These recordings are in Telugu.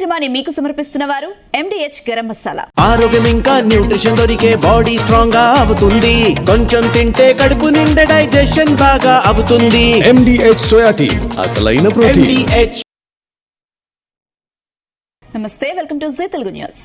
కార్యక్రమాన్ని మీకు సమర్పిస్తున్న వారు MDH గరం మసాలా. ఆరోగ్యం ఇంకా న్యూట్రిషన్ దొరికే బాడీ స్ట్రాంగ్ గా అవుతుంది. కొంచెం తింటే కడుపు నిండా డైజెషన్ బాగా అవుతుంది. MDH సోయా టీ అసలైన ప్రోటీన్. MDH. నమస్తే, welcome to Zee Telugu news.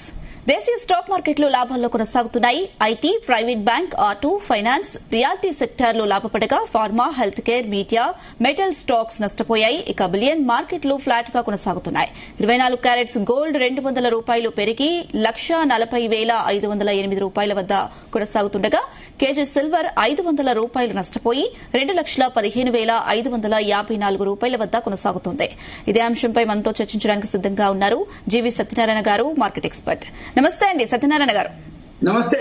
దేశీయ స్టాక్ మార్కెట్లు లాభాల్లో కొనసాగుతున్నాయి. IT, private bank, auto, finance, realty సెక్టార్లు లాభపడగా pharma, health care, media, metal stocks నష్టపోయాయి. ఇక బిలియన్ మార్కెట్లు ఫ్లాట్ గా కొనసాగుతున్నాయి. 24 క్యారెట్స్ గోల్డ్ ₹200 పెరిగి ₹1,40,508 వద్ద కొనసాగుతుండగా కేజీ సిల్వర్ ₹500 నష్టపోయి ₹2,15,554 వద్ద కొనసాగుతోంది. ఇదే అంశంపై మనతో చర్చించడానికి సిద్దంగా ఉన్నారు జీవి సత్యనారాయణ గారు, మార్కెట్ ఎక్స్పర్ట్. నమస్తే అండి సత్యనారాయణ గారు. నమస్తే.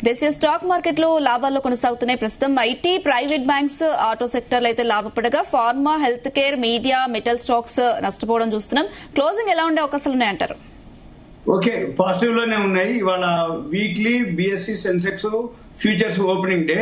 దేశీయ స్టాక్ మార్కెట్లు లాభాల్లో కొనసాగుతున్నాయి. ప్రస్తుతం ఐటీ, ప్రైవేట్ బ్యాంక్స్, ఆటో సెక్టర్లు అయితే లాభపడగా pharma, health care, media, metal stocks నష్టపోవడం చూస్తున్నాం. క్లోజింగ్ ఎలా ఉండే అవకాశాలు ఉన్నాయంటారు? ఓకే, పాజిటివ్ లోనే ఉన్నాయి. ఇవాళ weekly BSE Sensex futures opening day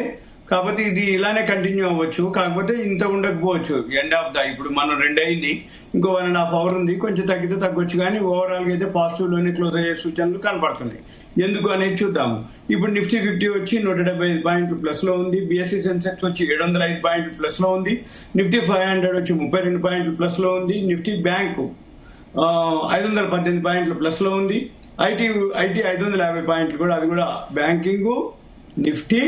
కాబట్టి ఇది ఇలానే కంటిన్యూ అవ్వచ్చు. కాకపోతే ఇంత ఉండకపోవచ్చు. ఎండ్ ఆఫ్ ద ఇప్పుడు మనం 2 అయింది, ఇంకో 1.5 అవర్ ఉంది. కొంచెం తగ్గితే తగ్గొచ్చు, కానీ ఓవరాల్ గా అయితే పాజిటివ్ లోనే క్లోజ్ అయ్యే సూచనలు కనపడుతున్నాయి. ఎందుకు అనేది చూద్దాము. ఇప్పుడు నిఫ్టీ 50 వచ్చి 175 పాయింట్లు ప్లస్ లో ఉంది. BSE సెన్సెక్స్ వచ్చి 705 పాయింట్లు ప్లస్ లో ఉంది. నిఫ్టీ 500 వచ్చి 32 పాయింట్లు ప్లస్ లో ఉంది. నిఫ్టీ బ్యాంకు 518 పాయింట్లు ప్లస్ లో ఉంది. ఐటీ 550 పాయింట్లు కూడా, అది కూడా బ్యాంకింగ్, నిఫ్టీ,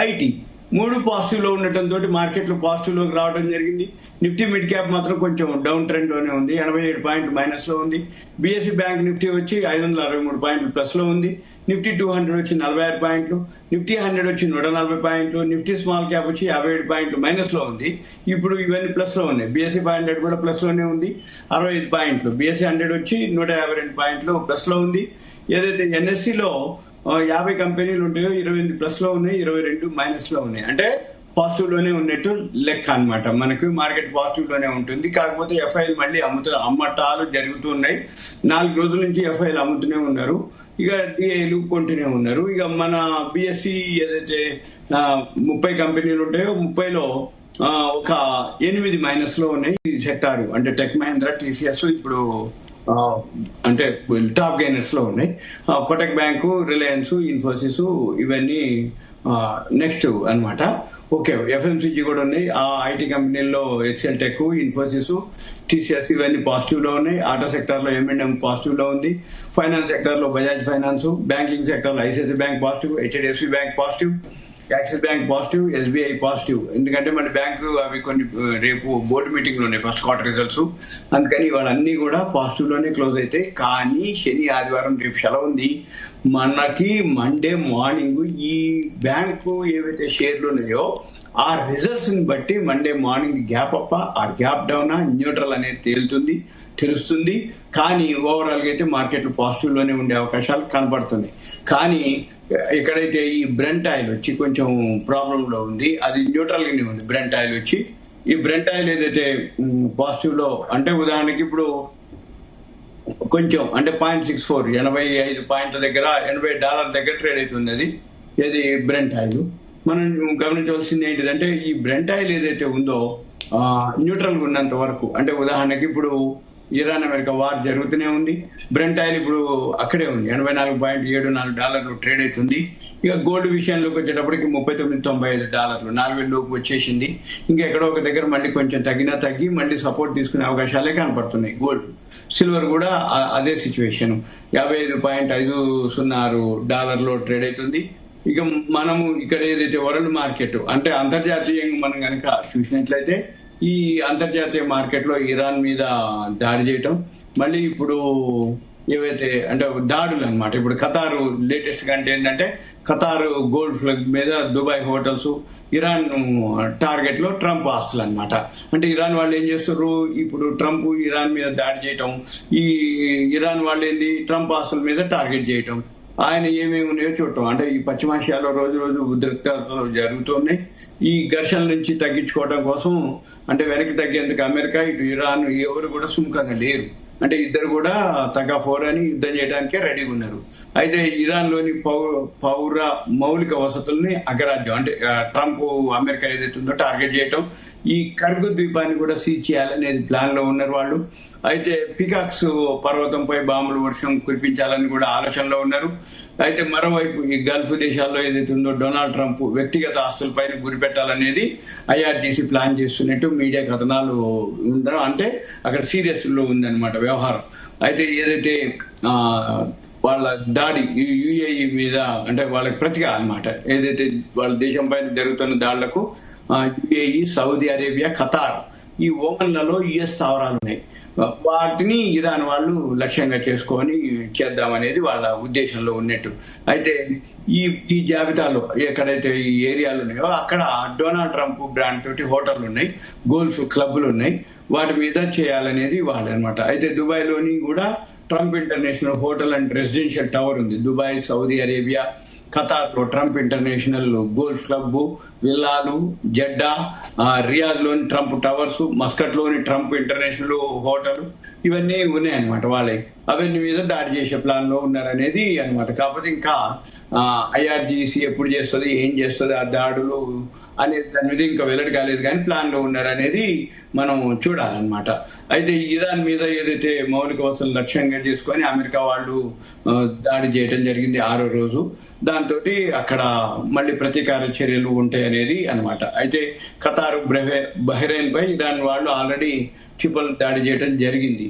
ఐటీ 3 పాజిటివ్ లో ఉండటంతో మార్కెట్లు పాజిటివ్ లోకి రావడం జరిగింది. నిఫ్టీ మిడ్ క్యాప్ మాత్రం కొంచెం డౌన్ ట్రెండ్ లోనే ఉంది, 87 పాయింట్లు మైనస్ లో ఉంది. BSE బ్యాంక్ నిఫ్టీ వచ్చి 563 పాయింట్లు ప్లస్ లో ఉంది. నిఫ్టీ 200 వచ్చి 46 పాయింట్లు, నిఫ్టీ 100 వచ్చి 140 పాయింట్లు, నిఫ్టీ స్మాల్ క్యాప్ వచ్చి 57 పాయింట్లు మైనస్ లో ఉంది. ఇప్పుడు ఇవన్నీ ప్లస్ లో ఉన్నాయి. BSE 500 కూడా ప్లస్ లోనే ఉంది, 65 పాయింట్లు. BSE 100 వచ్చి 152 పాయింట్లు ప్లస్ లో ఉంది. ఏదైతే NSE లో 50 కంపెనీలు ఉంటాయో 28 ప్లస్ లో ఉన్నాయి, 22 మైనస్ లో ఉన్నాయి. అంటే పాజిటివ్ లోనే ఉన్నట్టు లెక్క అన్నమాట. మనకు మార్కెట్ పాజిటివ్ లోనే ఉంటుంది. కాకపోతే FIలు మళ్ళీ అమ్మటాలు జరుగుతూ ఉన్నాయి. 4 రోజుల నుంచి FIలు అమ్ముతూనే ఉన్నారు. ఇక DIలు కొంటూనే ఉన్నారు. ఇక మన BSE ఏదైతే 30 కంపెనీలు ఉంటాయో 30లో ఒక 8 మైనస్ లో ఉన్నాయి. సెక్టారు అంటే టెక్ మహీంద్రా, TCS ఇప్పుడు అంటే టాప్ గైనర్స్ లో ఉన్నాయి. కోటక్ బ్యాంకు, రిలయన్స్, ఇన్ఫోసిస్ ఇవన్నీ నెక్స్ట్ అన్నమాట. ఓకే, FMCG కూడా ఉన్నాయి. ఆ ఐటీ కంపెనీల్లో HCL టెక్, ఇన్ఫోసిస్, TCS ఇవన్నీ పాజిటివ్ లో ఉన్నాయి. ఆటో సెక్టర్ లో M&M పాజిటివ్ లో ఉంది. ఫైనాన్స్ సెక్టర్ లో బజాజ్ ఫైనాన్స్, బ్యాంకింగ్ సెక్టర్ లో ICICI bank positive, HDFC bank positive, axis bank positive, SBI positive. ఎందుకంటే మన బ్యాంకు అవి కొన్ని రేపు బోర్డు మీటింగ్ లో ఉన్నాయి, ఫస్ట్ క్వార్టర్ రిజల్ట్స్. అందుకని ఇవన్నీ కూడా పాజిటివ్ లోనే క్లోజ్ అవుతాయి. కానీ శని, ఆదివారం రేపు సెలవు ఉంది. మనకి మండే మార్నింగ్ ఈ బ్యాంకు ఏవైతే షేర్లు ఉన్నాయో ఆ రిజల్ట్స్ ని బట్టి మండే మార్నింగ్ గ్యాప్ అప్ ఆ గ్యాప్ డౌన్ న్యూట్రల్ అనేది తెలుస్తుంది. కానీ ఓవరాల్ గా అయితే మార్కెట్లు పాజిటివ్ లోనే ఉండే అవకాశాలు కనబడుతున్నాయి. కానీ ఎక్కడైతే ఈ బ్రెంట్ ఆయిల్ వచ్చి కొంచెం ప్రాబ్లం లో ఉంది, అది న్యూట్రల్ గానే ఉంది. బ్రెంట్ ఆయిల్ వచ్చి ఈ బ్రెంట్ ఆయిల్ ఏదైతే పాజిటివ్ లో అంటే ఉదాహరణకి ఇప్పుడు కొంచెం అంటే 0.64 85 పాయింట్ల దగ్గర $80 దగ్గర ట్రేడ్ అవుతుంది. అది ఏది బ్రెంట్ ఆయిల్. మనం గమనించవలసింది ఏంటిదంటే ఈ బ్రెంట్ ఆయిల్ ఏదైతే ఉందో న్యూట్రల్ గా ఉన్నంత వరకు, అంటే ఉదాహరణకి ఇప్పుడు ఇరాన్ అమెరికా వార్ జరుగుతూనే ఉంది. బ్రెంట్ ఆయిల్ ఇప్పుడు అక్కడే ఉంది, $84.74 ట్రేడ్ అవుతుంది. ఇక గోల్డ్ విషయంలోకి వచ్చేటప్పటికి $39.95 $4,000 లోపు వచ్చేసింది. ఇంకా ఎక్కడో ఒక దగ్గర మళ్ళీ కొంచెం తగ్గి మళ్ళీ సపోర్ట్ తీసుకునే అవకాశాలే కనపడుతున్నాయి. గోల్డ్, సిల్వర్ కూడా అదే సిచ్యువేషన్, $55.50 ట్రేడ్ అవుతుంది. ఇక మనము ఇక్కడ ఏదైతే వరల్డ్ మార్కెట్ అంటే అంతర్జాతీయంగా మనం కనుక చూసినట్లయితే ఈ అంతర్జాతీయ మార్కెట్ లో ఇరాన్ మీద దాడి చేయటం, మళ్ళీ ఇప్పుడు ఏవైతే అంటే దాడులు అన్నమాట. ఇప్పుడు ఖతారు లేటెస్ట్ గా అంటే ఏంటంటే ఖతారు గోల్డ్ ఫ్లగ్ మీద దుబాయ్ హోటల్స్, ఇరాన్ టార్గెట్ లో ట్రంప్ ఆస్తులు అన్నమాట. అంటే ఇరాన్ వాళ్ళు ఏం చేస్తారు, ఇప్పుడు ట్రంప్ ఇరాన్ మీద దాడి చేయటం, ఈ ఇరాన్ వాళ్ళు ఏంది ట్రంప్ ఆస్తుల మీద టార్గెట్ చేయటం, ఆయన ఏమేమి ఉన్నాయో చూడటం. అంటే ఈ పశ్చిమాసియాలో రోజు ఉద్రిక్తతలు జరుగుతున్నాయి. ఈ ఘర్షణ నుంచి తగ్గించుకోవడం కోసం అంటే వెనక్కి తగ్గేందుకు అమెరికా, ఇటు ఇరాన్ ఎవరు కూడా సుముఖంగా లేరు. అంటే ఇద్దరు కూడా తగ్గఫోర్ అని యుద్ధం చేయడానికే రెడీగా ఉన్నారు. అయితే ఇరాన్ లోని పౌర మౌలిక వసతుల్ని అగ్రాజ్యం అంటే ట్రంప్ అమెరికా ఏదైతే ఉందో టార్గెట్ చేయటం, ఈ కర్గు ద్వీపాన్ని కూడా సీజ్ చేయాలనేది ప్లాన్ లో ఉన్నారు వాళ్ళు. అయితే పికాక్స్ పర్వతంపై బాంబుల వర్షం కురిపించాలని కూడా ఆలోచనలో ఉన్నారు. అయితే మరోవైపు ఈ గల్ఫ్ దేశాల్లో ఏదైతే ఉందో డొనాల్డ్ ట్రంప్ వ్యక్తిగత ఆస్తులపైన గురిపెట్టాలనేది ఐఆర్జీసీ ప్లాన్ చేస్తున్నట్టు మీడియా కథనాలు ఉండడం, అంటే అక్కడ సీరియస్ లో ఉందన్నమాట వ్యవహారం. అయితే ఏదైతే వాళ్ళ దాడి యుఏఈ మీద, అంటే వాళ్ళకి ప్రతిగా అన్నమాట, ఏదైతే వాళ్ళ దేశం పైన జరుగుతున్న దాడులకు యుఏఈ, సౌదీ అరేబియా, ఖతార్, ఈ ఓమన్లలో యుఎస్ స్థావరాలు ఉన్నాయి. వాటిని ఇరాన్ వాళ్ళు లక్ష్యంగా చేసుకొని చేద్దామనేది వాళ్ళ ఉద్దేశంలో ఉన్నట్టు. అయితే ఈ జాబితాలో ఎక్కడైతే ఈ ఏరియాలు ఉన్నాయో అక్కడ డొనాల్డ్ ట్రంప్ బ్రాండ్ తోటి హోటళ్లు ఉన్నాయి, గోల్ఫ్ క్లబ్లు ఉన్నాయి, వాటి మీద చేయాలనేది వాళ్ళు అనమాట. అయితే దుబాయ్ లోని కూడా Trump international hotel and residential tower ఉంది. దుబాయ్, సౌదీ అరేబియా, ఖతార్ లో ట్రంప్ ఇంటర్నేషనల్ గోల్ఫ్ క్లబ్, విల్లాలు, జెడ్డా, రియాద్ లోని ట్రంప్ టవర్స్, మస్కట్ లోని ట్రంప్ ఇంటర్నేషనల్ హోటల్, ఇవన్నీ ఉన్నాయన్నమాట. వాళ్ళే అవన్నీ మీద దాడి చేసే ప్లాన్ లో ఉన్నారనేది అనమాట. కాకపోతే ఇంకా ఐఆర్జీసీ ఎప్పుడు చేస్తుంది, ఏం చేస్తుంది ఆ దాడులు అనేది దాని మీద ఇంకా వెల్లడి కాలేదు, కానీ ప్లాన్ లో ఉన్నారనేది మనం చూడాలన్నమాట. అయితే ఇరాన్ మీద ఏదైతే మౌలిక వసతులు లక్ష్యంగా చేసుకొని అమెరికా వాళ్ళు దాడి చేయడం జరిగింది 6వ రోజు, దాంతో అక్కడ మళ్ళీ ప్రతీకార చర్యలు ఉంటాయి అనేది అనమాట. అయితే ఖతార్, బహ్రెయిన్ పై ఇరాన్ వాళ్ళు ఆల్రెడీ క్షిపణులు దాడి చేయడం జరిగింది.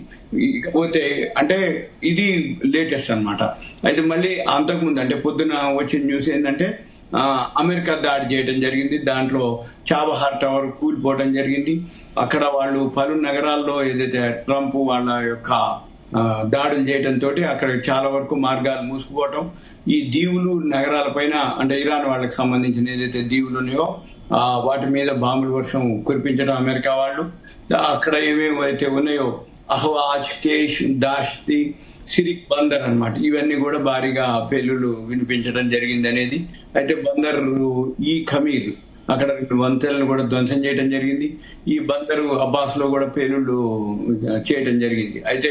ఇకపోతే అంటే ఇది లేటెస్ట్ అన్నమాట. అయితే మళ్ళీ అంతకుముందు అంటే పొద్దున వచ్చిన న్యూస్ ఏంటంటే అమెరికా దాడి చేయడం జరిగింది. దాంట్లో చాబహార్ టవర్ కూలిపోవడం జరిగింది. అక్కడ వాళ్ళు పలు నగరాల్లో ఏదైతే ట్రంప్ వాళ్ళ యొక్క దాడులు చేయడంతో అక్కడ చాలా వరకు మార్గాలు మూసుకుపోవటం, ఈ దీవులు నగరాల పైన అంటే ఇరాన్ వాళ్ళకి సంబంధించిన ఏదైతే దీవులు ఉన్నాయో వాటి మీద బాంబుల వర్షం కురిపించడం అమెరికా వాళ్ళు. అక్కడ ఏమేమి అయితే ఉన్నాయో అహ్వాజ్, కేష్, దాష్తి, సిరిక్, బందర్ అన్నమాట, ఇవన్నీ కూడా భారీగా పేలుళ్లు వినిపించడం జరిగింది అనేది. అయితే బందర్ ఈ ఖమీర్ అక్కడ 2 వంతెనలను కూడా ధ్వంసం చేయడం జరిగింది. ఈ బందరు అబ్బాస్ లో కూడా పేలుళ్లు చేయడం జరిగింది. అయితే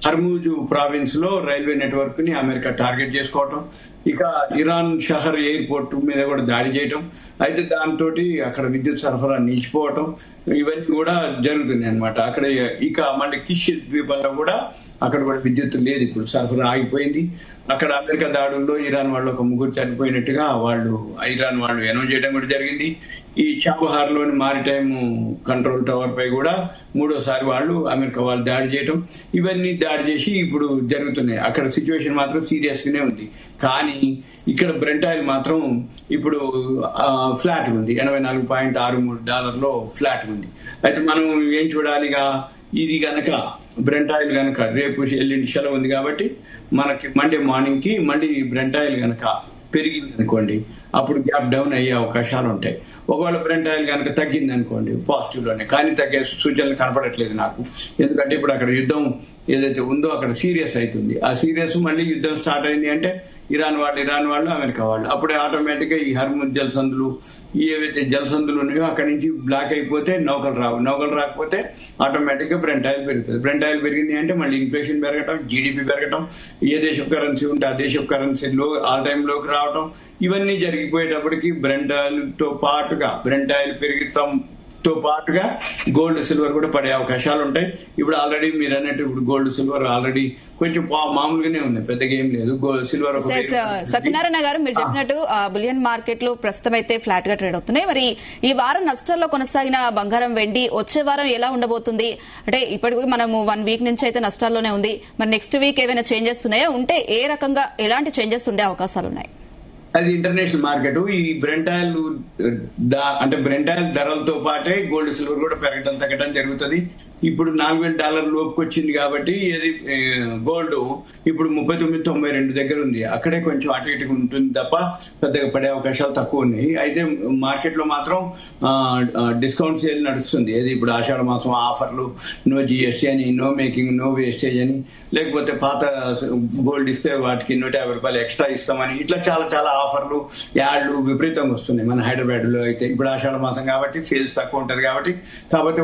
హర్మూజ్ ప్రావిన్స్ లో రైల్వే నెట్వర్క్ ని అమెరికా టార్గెట్ చేసుకోవటం, ఇక ఇరాన్ షహర్ ఎయిర్పోర్ట్ మీద కూడా దాడి చేయటం, అయితే దాంతో అక్కడ విద్యుత్ సరఫరా నిలిచిపోవటం, ఇవన్నీ కూడా జరుగుతున్నాయి అనమాట. అక్కడ ఇక మళ్ళీ కిష్ ద్వీపంలో కూడా అక్కడ కూడా విద్యుత్ లేదు, ఇప్పుడు సరఫరా ఆగిపోయింది. అక్కడ అమెరికా దాడుల్లో ఇరాన్ వాళ్ళు ఒక 3 చనిపోయినట్టుగా ఇరాన్ వాళ్ళు అనౌన్స్ చేయడం కూడా జరిగింది. ఈ చాబహార్ లోని మారిటైమ్ కంట్రోల్ టవర్ పై కూడా 3వసారి వాళ్ళు అమెరికా వాళ్ళు దాడి చేయటం, ఇవన్నీ దాడి చేసి ఇప్పుడు జరుగుతున్నాయి. అక్కడ సిచ్యువేషన్ మాత్రం సీరియస్ గానే ఉంది. కానీ ఇక్కడ బ్రెంట్ ఆయిల్ మాత్రం ఇప్పుడు ఫ్లాట్ ఉంది, $84.63 ఫ్లాట్ ఉంది. అయితే మనం ఏం చూడాలిగా, ఇది గనక బ్రెంట్ ఆయిల్ గనక రేపు ఎల్లుండి సెలవు ఉంది కాబట్టి మనకి మండే మార్నింగ్ కి మళ్ళీ బ్రెంట్ ఆయిల్ గనక పెరిగింది అనుకోండి, అప్పుడు గ్యాప్ డౌన్ అయ్యే అవకాశాలు ఉంటాయి. ఒకవేళ బ్రెంట్ ఆయిల్ కనుక తగ్గింది అనుకోండి పాజిటివ్ లోనే, కానీ తగ్గే సూచనలు కనపడట్లేదు నాకు. ఎందుకంటే ఇప్పుడు అక్కడ యుద్ధం ఏదైతే ఉందో అక్కడ సీరియస్ అవుతుంది. ఆ సీరియస్ మళ్ళీ యుద్ధం స్టార్ట్ అయింది అంటే ఇరాన్ వాళ్ళు అమెరికా వాళ్ళు అప్పుడే ఆటోమేటిక్ గా ఈ హర్ముజ్ జలసందులు, ఏవైతే జలసందులు ఉన్నాయో అక్కడి నుంచి బ్లాక్ అయిపోతే నౌకలు రాకపోతే ఆటోమేటిక్ గా బ్రెంట్ ఆయిల్ పెరుగుతుంది. బ్రెంట్ ఆయిల్ పెరిగింది అంటే మళ్ళీ ఇన్ఫ్లేషన్ పెరగటం, జీడిపి పెరగటం, ఏ దేశపు కరెన్సీ ఉంటే ఆ దేశపు కరెన్సీ ఆల్ టైమ్ లోకి రావటం, ఇవన్నీ జరిగిపోయేటప్పటికి బ్రెంట్ ఆయిల్ పెరుగుతాంతో పాటుగా గోల్డ్ సిల్వర్ కూడా పడే అవకాశాలు ఉంటాయి. ఇప్పుడు ఆల్రెడీ మీరు అన్నట్టు ఇప్పుడు గోల్డ్ సిల్వర్ ఆల్రెడీ కొంచెం మామూలుగానే ఉంది, పెద్దగా ఏం లేదు. సిల్వర్ సత్యనారాయణ గారు మీరు చెప్పినట్టు బులియన్ మార్కెట్లు ప్రస్తుతం అయితే ఫ్లాట్ గా ట్రేడ్ అవుతున్నాయి. మరి ఈ వారం నష్టాల్లో కొనసాగిన బంగారం, వెండి వచ్చే వారం ఎలా ఉండబోతుంది? అంటే ఇప్పటికీ మనము 1 వీక్ నుంచి అయితే నష్టాల్లోనే ఉంది. మరి నెక్స్ట్ వీక్ ఏమైనా చేంజెస్ ఉన్నాయా? ఉంటే ఏ రకంగా ఎలాంటి చేంజెస్ ఉండే అవకాశాలు ఉన్నాయి? అది ఇంటర్నేషనల్ మార్కెట్. ఈ బ్రెంట్ ఆయిల్ ధరలతో పాటే గోల్డ్ సిల్వర్ కూడా పెరగడం తగ్గడం జరుగుతుంది. ఇప్పుడు $4,000 లోపుకి వచ్చింది కాబట్టి ఏది గోల్డ్ ఇప్పుడు 39.92 దగ్గర ఉంది. అక్కడే కొంచెం అటు ఇటుగా ఉంటుంది తప్ప పెద్దగా పడే అవకాశాలు తక్కువ ఉన్నాయి. అయితే మార్కెట్ లో మాత్రం డిస్కౌంట్ సేల్ నడుస్తుంది. ఏది ఇప్పుడు ఆషాఢ మాసం ఆఫర్లు, నో జిఎస్టీ అని, నో మేకింగ్, నో వేస్టేజ్ అని, లేకపోతే పాత గోల్డ్ ఇస్తే వాటికి $150 ఎక్స్ట్రా ఇస్తామని, ఇట్లా చాలా ఆఫర్లు, యాడ్లు విపరీతంగా వస్తున్నాయి మన హైదరాబాద్ లో. అయితే ఇప్పుడు ఆషాఢ మాసం కాబట్టి సేల్స్ తక్కువ ఉంటది కాబట్టి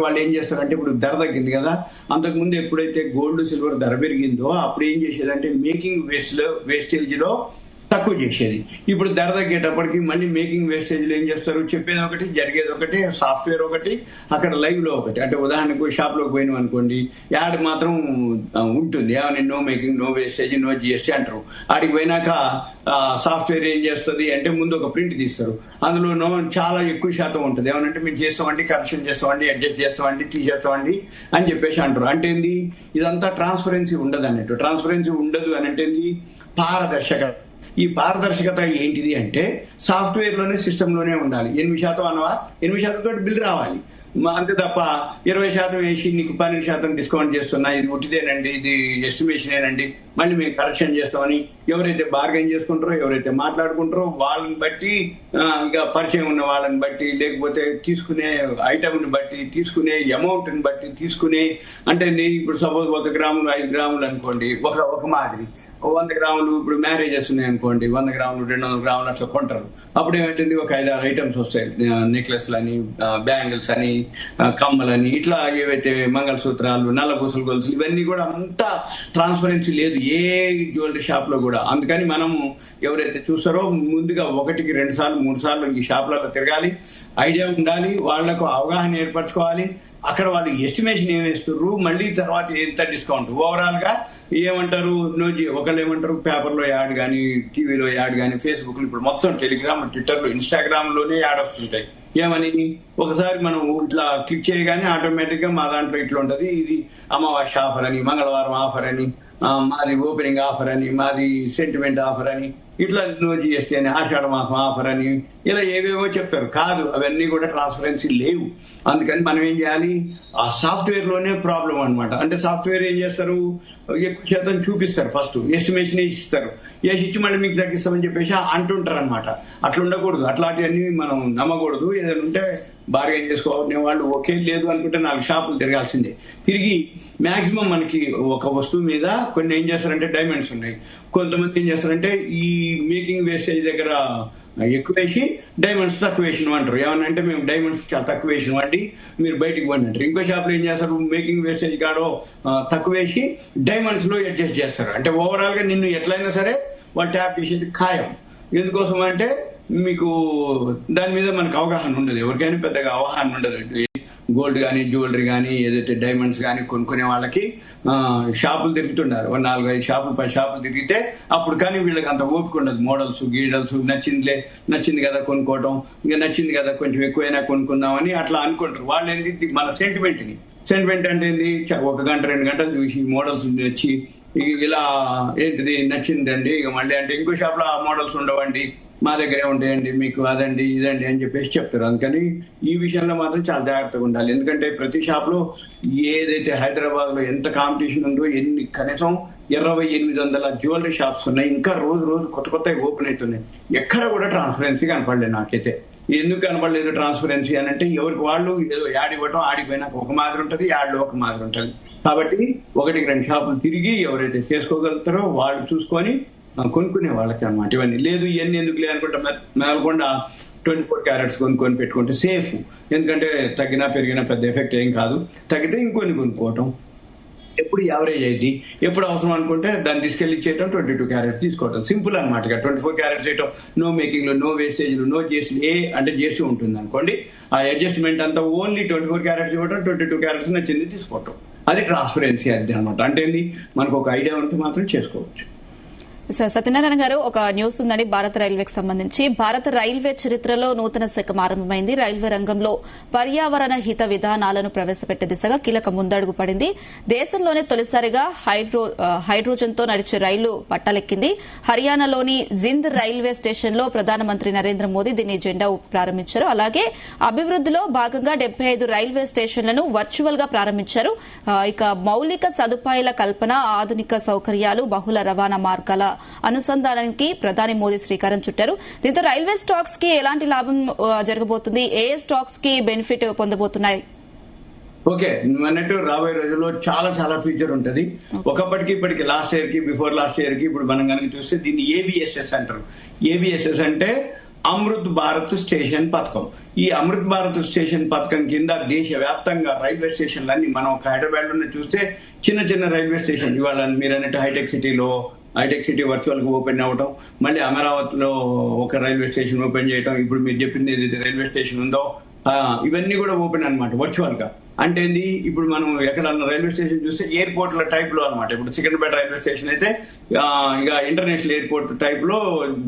వాళ్ళు ఏం చేస్తారంటే ఇప్పుడు ధర తగ్గింది కదా, అంతకుముందు ఎప్పుడైతే గోల్డ్ సిల్వర్ ధర పెరిగిందో అప్పుడు ఏం చేసేదంటే మేకింగ్ వేస్టేజ్ లో తక్కువ చేసేది. ఇప్పుడు ధర తగ్గేటప్పటికి మళ్ళీ మేకింగ్ వేస్టేజ్లు ఏం చేస్తారు, చెప్పేది ఒకటి జరిగేది ఒకటి, సాఫ్ట్వేర్ ఒకటి, అక్కడ లైవ్ లో ఒకటి. అంటే ఉదాహరణకు షాప్ లోకి పోయినాం అనుకోండి, యాడ్ మాత్రం ఉంటుంది, ఏమని no making, no wastage, no GST అంటారు. ఆడికి పోయినాక సాఫ్ట్వేర్ ఏం చేస్తుంది అంటే ముందు ఒక ప్రింట్ తీస్తారు, అందులో చాలా ఎక్కువ శాతం ఉంటుంది. ఏమనంటే మేము చేస్తామండి, కరెక్షన్ చేస్తామండి, అడ్జస్ట్ చేస్తామండి, తీసేస్తామండి అని చెప్పేసి అంటారు. అంటే ఏంది, ఇదంతా ట్రాన్స్పరెన్సీ ఉండదు అన్నట్టు. ట్రాన్స్పరెన్సీ ఉండదు అని అంటే పారదర్శకత. ఈ పారదర్శకత ఏంటిది అంటే సాఫ్ట్వేర్ లోనే, సిస్టమ్ లోనే ఉండాలి. 8% అనవా, 8% తోటి బిల్ రావాలి అంతే తప్ప 20% వేసి నీకు 12% డిస్కౌంట్ చేస్తున్నా, ఇది ఉట్టిదేనండి, ఇది ఎస్టిమేషనేనండి, మళ్ళీ మేము కరెక్షన్ చేస్తామని ఎవరైతే బార్గెన్ చేసుకుంటారో, ఎవరైతే మాట్లాడుకుంటారో వాళ్ళని బట్టి, ఇంకా పరిచయం ఉన్న వాళ్ళని బట్టి, లేకపోతే తీసుకునే ఐటమ్ని బట్టి, తీసుకునే అమౌంట్ ని బట్టి, తీసుకునే అంటే ఇప్పుడు సపోజ్ 1 గ్రాములు 5 గ్రాములు అనుకోండి, ఒక మాదిరి 100 గ్రాములు ఇప్పుడు మ్యారేజెస్ ఉన్నాయి అనుకోండి, 100 గ్రాములు 200 గ్రాములు అట్లా కొంటారు. అప్పుడు ఏమవుతుంది, ఒక 5-6 ఐటమ్స్ వస్తాయి, నెక్లెస్లు అని, బ్యాంగిల్స్ అని, కమ్మలని, ఇట్లా ఏవైతే మంగళసూత్రాలు, నల్లపూసలు గొలుసులు, ఇవన్నీ కూడా అంతా ట్రాన్స్పరెన్సీ లేదు ఏ జ్యువెలరీ షాప్ లో కూడా. అందుకని మనము ఎవరైతే చూస్తారో ముందుగా 1కి 2 సార్లు 3 సార్లు ఈ షాపులలో తిరగాలి, ఐడియా ఉండాలి, వాళ్లకు అవగాహన ఏర్పరచుకోవాలి. అక్కడ వాళ్ళు ఎస్టిమేషన్ ఏమేస్తున్నారు, మళ్ళీ తర్వాత ఎంత డిస్కౌంట్, ఓవరాల్ గా ఏమంటారు, ఒకళ్ళు ఏమంటారు పేపర్ లో యాడ్ కానీ, టీవీలో యాడ్ కానీ, ఫేస్బుక్ లో, ఇప్పుడు మొత్తం టెలిగ్రామ్, ట్విట్టర్ లో, ఇన్స్టాగ్రామ్ లోనే యాడ్ వస్తుంటాయి. ఏమని ఒకసారి మనం ఇట్లా క్లిక్ చేయగానే ఆటోమేటిక్ గా మా దాంట్లో ఇట్లా ఉంటది, ఇది అమావాస్య ఆఫర్ అని, మంగళవారం ఆఫర్ అని, మాది ఓపెనింగ్ ఆఫర్ అని, మాది సెంటిమెంట్ ఆఫర్ అని, ఇట్లా నో జిఎస్టీ అని, ఆషాఢ మాసం ఆఫర్ అని, ఇలా ఏవేవో చెప్తారు. కాదు, అవన్నీ కూడా ట్రాన్స్పరెన్సీ లేవు. అందుకని మనం ఏం చేయాలి, ఆ సాఫ్ట్వేర్ లోనే ప్రాబ్లం అనమాట. అంటే సాఫ్ట్వేర్ ఏం చేస్తారు, ఎక్కువ శాతం చూపిస్తారు, ఫస్ట్ ఎస్టిమేషన్ ఇస్తారు, ఇచ్చి మళ్ళీ మీకు తగ్గిస్తామని చెప్పేసి అంటుంటారు అనమాట. అట్లా ఉండకూడదు, అట్లాంటివన్నీ మనం నమ్మకూడదు. ఏదైనా ఉంటే బార్గెన్ చేసుకోవాలనే వాళ్ళు ఓకే, లేదు అనుకుంటే 4 షాపులు తిరగాల్సిందే. తిరిగి మాక్సిమం మనకి ఒక వస్తువు మీద కొన్ని ఏం చేస్తారంటే డైమండ్స్ ఉన్నాయి, కొంతమంది ఏం చేస్తారంటే ఈ మేకింగ్ వేస్టేజ్ దగ్గర ఎక్కువ వేసి డైమండ్స్ తక్కువ వేసిన అంటారు. ఏమన్నా అంటే మేము డైమండ్స్ చాలా తక్కువ వేసిన వండి మీరు బయటికి వండి అంటారు. ఇంకో షాప్ లో ఏం చేస్తారు, మేకింగ్ వేస్టేజ్ కాడో తక్కువ వేసి డైమండ్స్ లో అడ్జస్ట్ చేస్తారు. అంటే ఓవరాల్ గా నిన్ను ఎట్లయినా సరే వాళ్ళు ట్యాప్ చేసేది ఖాయం. ఎందుకోసం అంటే మీకు దాని మీద మనకు అవగాహన ఉండదు, ఎవరికైనా పెద్దగా అవగాహన ఉండదు. గోల్డ్ కానీ, జ్యువెలరీ కానీ, ఏదైతే డైమండ్స్ కానీ కొనుక్కునే వాళ్ళకి షాపులు తిరుగుతున్నారు, 4-5 షాపులు 10 షాపులు తిరిగితే అప్పుడు కానీ వీళ్ళకి అంత ఓపిక ఉండదు. మోడల్స్ గీడల్స్ నచ్చింది కదా కొనుక్కోవటం, ఇంకా నచ్చింది కదా కొంచెం ఎక్కువైనా కొనుక్కుందామని అట్లా అనుకుంటారు. వాళ్ళు ఏంటి, మన సెంటిమెంట్ అంటే ఏంది, 1 గంట 2 గంటలు చూసి మోడల్స్ నచ్చి ఇలా ఏంటిది నచ్చిందండి, ఇక మళ్ళీ అంటే ఇంకో షాప్ లో ఆ మోడల్స్ ఉండవండి, మా దగ్గరే ఉంటాయండి, మీకు అదండి ఇదండి అని చెప్పేసి చెప్తారు. అందుకని ఈ విషయంలో మాత్రం చాలా జాగ్రత్తగా ఉండాలి. ఎందుకంటే ప్రతి షాప్ లో ఏదైతే హైదరాబాద్ లో ఎంత కాంపిటీషన్ ఉందో, కనీసం 2800 జ్యువెలరీ షాప్స్ ఉన్నాయి, ఇంకా రోజు కొత్త ఓపెన్ అవుతున్నాయి. ఎక్కడ కూడా ట్రాన్స్పరెన్సీ కనపడలేదు నాకైతే. ఎందుకు కనపడలేదు ట్రాన్స్పరెన్సీ అని అంటే, ఎవరికి వాళ్ళు ఏదో యాడ్ ఇవ్వటం, ఆడిపోయినాక ఒక మాదిరి ఉంటుంది, యాడ్లో ఒక మాదిరి ఉంటుంది. కాబట్టి 1-2 షాపులు తిరిగి ఎవరైతే చేసుకోగలుగుతారో వాళ్ళు చూసుకొని కొనుక్కునే వాళ్ళకి అనమాట. ఇవన్నీ లేదు, ఇవన్నీ ఎందుకు లేదనుకుంటా మేలకుండా 24 క్యారెట్స్ కొనుక్కొని పెట్టుకుంటే సేఫ్. ఎందుకంటే తగ్గినా పెరిగినా పెద్ద ఎఫెక్ట్ ఏం కాదు, తగ్గితే ఇంకొన్ని కొనుక్కోవటం. ఎప్పుడు యావరేజ్ అయింది, ఎప్పుడు అవసరం అనుకుంటే దాన్ని తీసుకెళ్లి ఇచ్చేయటం, 22 క్యారెట్స్ తీసుకోవటం. సింపుల్ అనమాట. 24 క్యారెట్స్ చేయటం, నో మేకింగ్ లో, నో వేస్టేజ్ లో, నో చేసి అంటే చేసి ఉంటుంది అనుకోండి. ఆ అడ్జస్ట్మెంట్ అంతా ఓన్లీ 24 క్యారెట్స్ ఇవ్వటం, 22 క్యారెట్స్ నచ్చింది తీసుకోవటం. అది ట్రాన్స్పరెన్సీ అది అనమాట. అంటే మనకు ఒక ఐడియా ఉంటే మాత్రం చేసుకోవచ్చు. సార్ సత్యనారాయణ గారు, ఒక న్యూస్ ఉందండి భారత రైల్వేకి సంబంధించి. భారత రైల్వే చరిత్రలో నూతన శకం ఆరంభమైంది. రైల్వే రంగంలో పర్యావరణ హిత విధానాలను ప్రవేశపెట్టే దిశగా కీలక ముందడుగు పడింది. దేశంలోనే తొలిసారిగా హైడ్రోజన్ తో నడిచే రైలు పట్టాలెక్కింది. హర్యానాలోని జింద్ రైల్వే స్టేషన్ లో ప్రధానమంత్రి నరేంద్ర మోదీ దీన్ని జెండా ఊపి ప్రారంభించారు. అలాగే అభివృద్దిలో భాగంగా 75 రైల్వే స్టేషన్లను వర్చువల్ గా ప్రారంభించారు. ఇక మౌలిక సదుపాయాల కల్పన, ఆధునిక సౌకర్యాలు, బహుళ రవాణా మార్గాల అనుసంధానానికి ప్రధాని మోదీ శ్రీకారం చుట్టారు. దీంతో రైల్వే స్టాక్స్ కి ఎలాంటి లాభం జరగబోతుంది, ఏ స్టాక్స్ కి బెనిఫిట్ పొందబోతున్నాయి? ఓకే, అన్నట్టు రాబోయే రోజుల్లో చాలా ఫ్యూచర్ ఉంటుంది. ఒకప్పటికి ఇప్పటికి లాస్ట్ ఇయర్ కి, బిఫోర్ లాస్ట్ ఇయర్ కి ఇప్పుడు మనం కనుక చూస్తే దీన్ని ABSS అంటారు. ABSS అంటే అమృత్ భారత్ స్టేషన్ పథకం. ఈ అమృత్ భారత్ స్టేషన్ పథకం కింద దేశవ్యాప్తంగా రైల్వే స్టేషన్లన్నీ మనం ఒక హైదరాబాద్ లో చూస్తే చిన్న రైల్వే స్టేషన్, ఇవాళ మీరు అన్నట్టు హైటెక్ సిటీలో, హైటెక్ సిటీ వర్చువల్ గా ఓపెన్ అవ్వటం, మళ్ళీ అమరావతిలో ఒక రైల్వే స్టేషన్ ఓపెన్ చేయటం, ఇప్పుడు మీరు చెప్పింది ఏదైతే రైల్వే స్టేషన్ ఉందో ఇవన్నీ కూడా ఓపెన్ అనమాట వర్చువల్ గా. అంటే ఏంది, ఇప్పుడు మనం ఎక్కడన్నా రైల్వే స్టేషన్ చూస్తే ఎయిర్పోర్ట్ల టైప్ లో అనమాట. ఇప్పుడు సికింద్రాబాద్ రైల్వే స్టేషన్ అయితే ఇక ఇంటర్నేషనల్ ఎయిర్పోర్ట్ టైప్ లో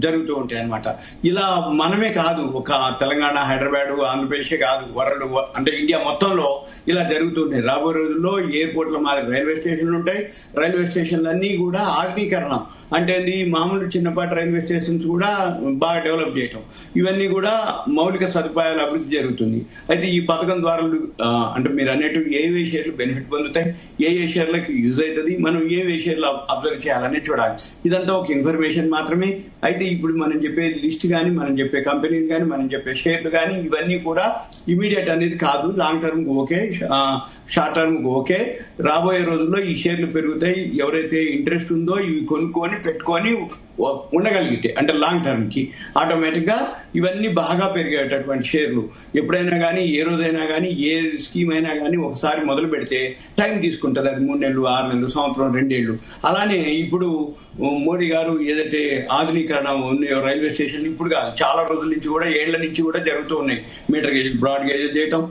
జరుగుతూ ఉంటాయి అనమాట. ఇలా మనమే కాదు, ఒక తెలంగాణ, హైదరాబాద్, ఆంధ్రప్రదేశే కాదు, వరల్డ్ అంటే ఇండియా మొత్తంలో ఇలా జరుగుతుంటాయి. రాబోయే రోజుల్లో ఎయిర్పోర్ట్ల మాదిరి రైల్వే స్టేషన్లు ఉంటాయి. రైల్వే స్టేషన్లు అన్ని కూడా ఆధునీకరణ, అంటే మామూలు చిన్నపాటి రైల్వే స్టేషన్స్ కూడా బాగా డెవలప్ చేయటం, ఇవన్నీ కూడా మౌలిక సదుపాయాల అభివృద్ధి జరుగుతుంది. అయితే ఈ పథకం ద్వారా అంటే మీరు అన్నట్టు ఏ షేర్లు బెనిఫిట్ పొందుతాయి, ఏ షేర్లకు యూజ్ అవుతుంది, మనం ఏ షేర్లు అబ్జర్వ్ చేయాలని చూడాలి. ఇదంతా ఒక ఇన్ఫర్మేషన్ మాత్రమే. అయితే ఇప్పుడు మనం చెప్పే లిస్ట్ కానీ, మనం చెప్పే కంపెనీలు కానీ, మనం చెప్పే షేర్లు కానీ ఇవన్నీ కూడా ఇమీడియట్ అనేది కాదు. Long term okay, short term okay. రాబోయే రోజుల్లో ఈ షేర్లు పెరుగుతాయి. ఎవరైతే ఇంట్రెస్ట్ ఉందో ఇవి కొనుక్కొని పెట్టుకొని ఉండగలిగితే, అంటే లాంగ్ టర్మ్ కి ఆటోమేటిక్ గా ఇవన్నీ బాగా పెరిగేటటువంటి షేర్లు. ఎప్పుడైనా కానీ, ఏ రోజైనా కానీ, ఏ స్కీమ్ అయినా కానీ ఒకసారి మొదలు పెడితే టైం తీసుకుంటుంది. అది 3 నెలలు, 6 నెలలు, సంవత్సరం, 2 ఏళ్ళు. అలానే ఇప్పుడు మోడీ గారు ఏదైతే ఆధునీకరణ ఉన్నాయో రైల్వే స్టేషన్, ఇప్పుడు కాదు, చాలా రోజుల నుంచి కూడా, ఏళ్ల నుంచి కూడా జరుగుతూ ఉన్నాయి. మీటర్ గేజ్, బ్రాడ్ గేజ్ చేయటం,